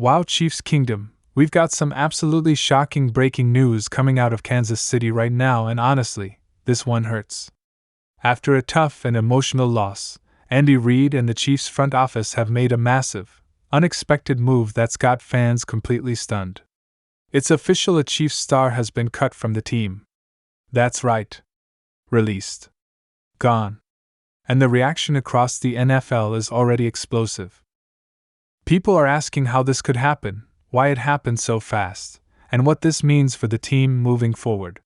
Wow, Chiefs Kingdom, we've got some absolutely shocking breaking news coming out of Kansas City right now, and honestly, this one hurts. After a tough and emotional loss, Andy Reid and the Chiefs front office have made a massive, unexpected move that's got fans completely stunned. It's official, a Chiefs star has been cut from the team. That's right. Released. Gone. And the reaction across the NFL is already explosive. People are asking how this could happen, why it happened so fast, and what this means for the team moving forward.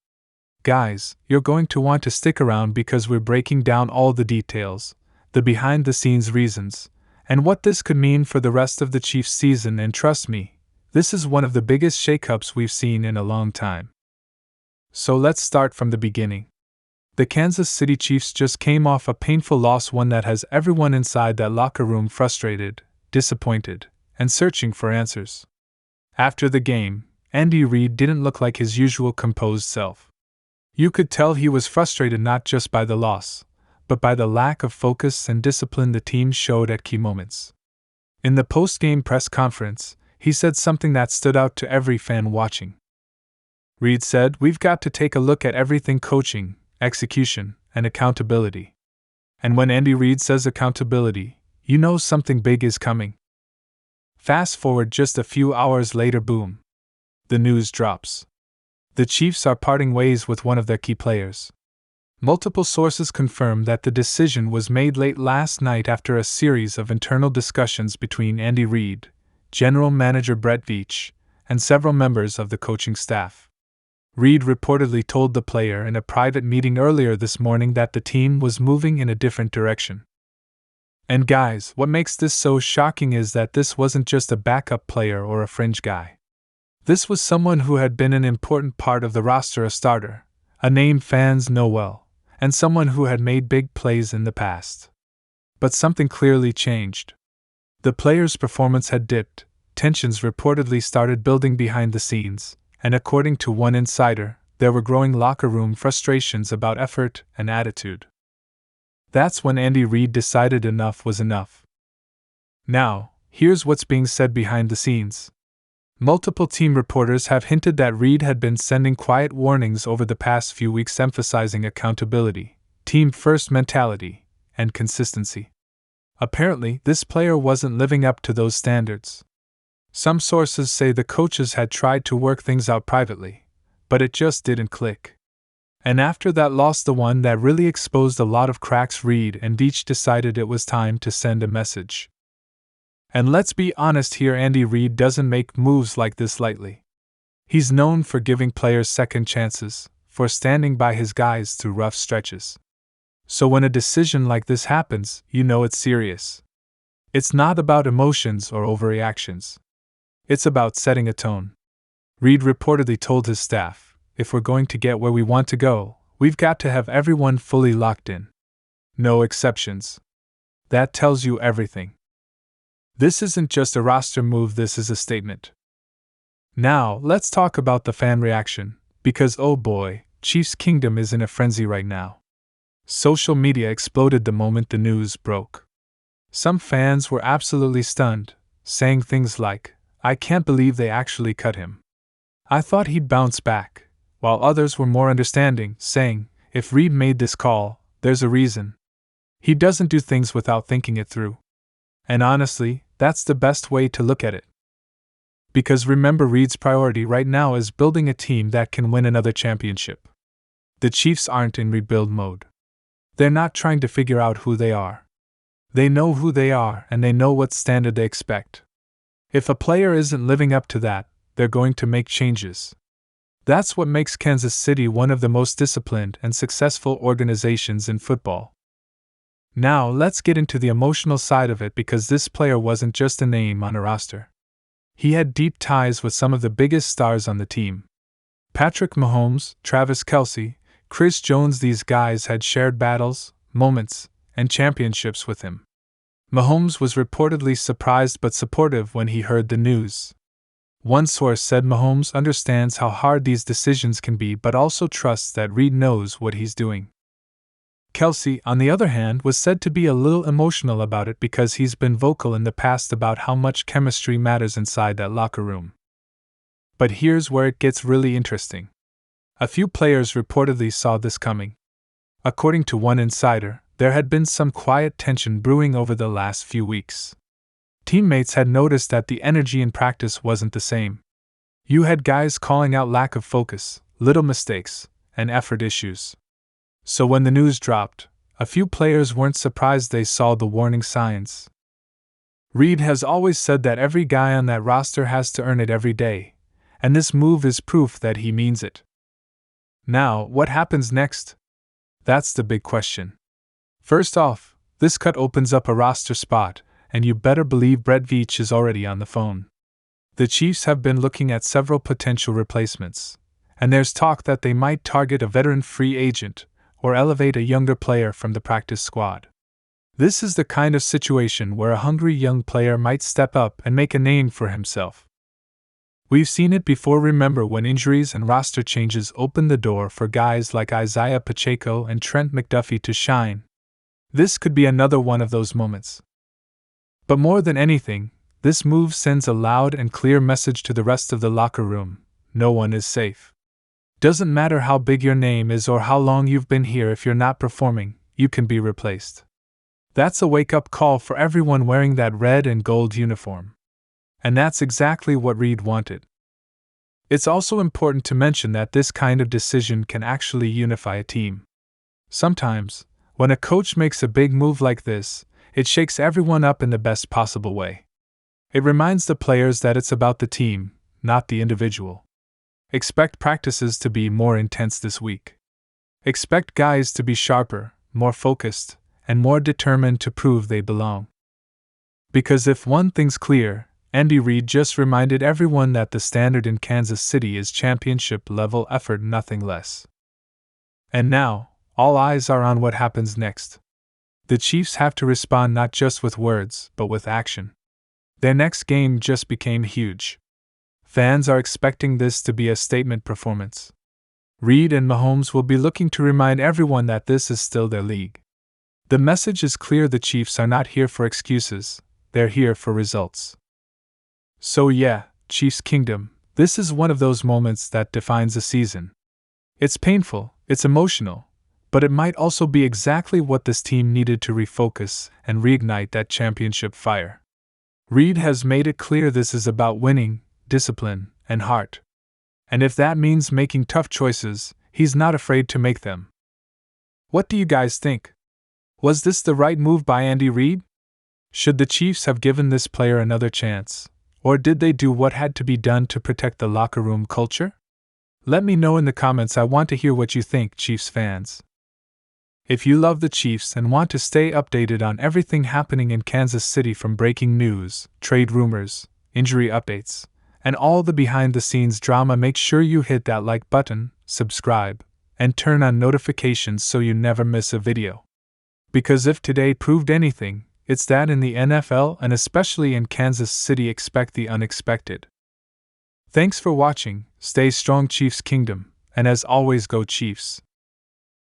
Guys, you're going to want to stick around because we're breaking down all the details, the behind-the-scenes reasons, and what this could mean for the rest of the Chiefs season, and trust me, this is one of the biggest shakeups we've seen in a long time. So let's start from the beginning. The Kansas City Chiefs just came off a painful loss, one that has everyone inside that locker room frustrated, disappointed, and searching for answers. After the game, Andy Reid didn't look like his usual composed self. You could tell he was frustrated not just by the loss, but by the lack of focus and discipline the team showed at key moments. In the post-game press conference, he said something that stood out to every fan watching. Reid said, "We've got to take a look at everything: coaching, execution, and accountability." And when Andy Reid says accountability, you know something big is coming. Fast forward just a few hours later, boom. The news drops. The Chiefs are parting ways with one of their key players. Multiple sources confirm that the decision was made late last night after a series of internal discussions between Andy Reid, General Manager Brett Veach, and several members of the coaching staff. Reid reportedly told the player in a private meeting earlier this morning that the team was moving in a different direction. And guys, what makes this so shocking is that this wasn't just a backup player or a fringe guy. This was someone who had been an important part of the roster, a starter, a name fans know well, and someone who had made big plays in the past. But something clearly changed. The player's performance had dipped, tensions reportedly started building behind the scenes, and according to one insider, there were growing locker room frustrations about effort and attitude. That's when Andy Reid decided enough was enough. Now, here's what's being said behind the scenes. Multiple team reporters have hinted that Reid had been sending quiet warnings over the past few weeks, emphasizing accountability, team-first mentality, and consistency. Apparently, this player wasn't living up to those standards. Some sources say the coaches had tried to work things out privately, but it just didn't click. And after that loss, the one that really exposed a lot of cracks, Reid and Veach decided it was time to send a message. And let's be honest here, Andy Reid doesn't make moves like this lightly. He's known for giving players second chances, for standing by his guys through rough stretches. So when a decision like this happens, you know it's serious. It's not about emotions or overreactions. It's about setting a tone. Reid reportedly told his staff, "If we're going to get where we want to go, we've got to have everyone fully locked in. No exceptions." That tells you everything. This isn't just a roster move, this is a statement. Now, let's talk about the fan reaction, because oh boy, Chiefs Kingdom is in a frenzy right now. Social media exploded the moment the news broke. Some fans were absolutely stunned, saying things like, "I can't believe they actually cut him. I thought he'd bounce back," while others were more understanding, saying, "If Reid made this call, there's a reason. He doesn't do things without thinking it through." And honestly, that's the best way to look at it. Because remember, Reid's priority right now is building a team that can win another championship. The Chiefs aren't in rebuild mode. They're not trying to figure out who they are. They know who they are and they know what standard they expect. If a player isn't living up to that, they're going to make changes. That's what makes Kansas City one of the most disciplined and successful organizations in football. Now let's get into the emotional side of it, because this player wasn't just a name on a roster. He had deep ties with some of the biggest stars on the team. Patrick Mahomes, Travis Kelce, Chris Jones, these guys had shared battles, moments, and championships with him. Mahomes was reportedly surprised but supportive when he heard the news. One source said Mahomes understands how hard these decisions can be but also trusts that Reid knows what he's doing. Kelce, on the other hand, was said to be a little emotional about it because he's been vocal in the past about how much chemistry matters inside that locker room. But here's where it gets really interesting. A few players reportedly saw this coming. According to one insider, there had been some quiet tension brewing over the last few weeks. Teammates had noticed that the energy in practice wasn't the same. You had guys calling out lack of focus, little mistakes, and effort issues. So when the news dropped, a few players weren't surprised they saw the warning signs. Reid has always said that every guy on that roster has to earn it every day, and this move is proof that he means it. Now, what happens next? That's the big question. First off, this cut opens up a roster spot, and you better believe Brett Veach is already on the phone. The Chiefs have been looking at several potential replacements, and there's talk that they might target a veteran free agent or elevate a younger player from the practice squad. This is the kind of situation where a hungry young player might step up and make a name for himself. We've seen it before. Remember when injuries and roster changes opened the door for guys like Isaiah Pacheco and Trent McDuffie to shine. This could be another one of those moments. But more than anything, this move sends a loud and clear message to the rest of the locker room: no one is safe. Doesn't matter how big your name is or how long you've been here, if you're not performing, you can be replaced. That's a wake-up call for everyone wearing that red and gold uniform. And that's exactly what Reid wanted. It's also important to mention that this kind of decision can actually unify a team. Sometimes, when a coach makes a big move like this, it shakes everyone up in the best possible way. It reminds the players that it's about the team, not the individual. Expect practices to be more intense this week. Expect guys to be sharper, more focused, and more determined to prove they belong. Because if one thing's clear, Andy Reid just reminded everyone that the standard in Kansas City is championship-level effort, nothing less. And now, all eyes are on what happens next. The Chiefs have to respond not just with words, but with action. Their next game just became huge. Fans are expecting this to be a statement performance. Reid and Mahomes will be looking to remind everyone that this is still their league. The message is clear: the Chiefs are not here for excuses, they're here for results. So yeah, Chiefs Kingdom, this is one of those moments that defines a season. It's painful, it's emotional, but it might also be exactly what this team needed to refocus and reignite that championship fire. Reid has made it clear this is about winning, discipline, and heart. And if that means making tough choices, he's not afraid to make them. What do you guys think? Was this the right move by Andy Reid? Should the Chiefs have given this player another chance? Or did they do what had to be done to protect the locker room culture? Let me know in the comments. I want to hear what you think, Chiefs fans. If you love the Chiefs and want to stay updated on everything happening in Kansas City, from breaking news, trade rumors, injury updates, and all the behind-the-scenes drama, make sure you hit that like button, subscribe, and turn on notifications so you never miss a video. Because if today proved anything, it's that in the NFL and especially in Kansas City, expect the unexpected. Thanks for watching, stay strong Chiefs Kingdom, and as always, go Chiefs.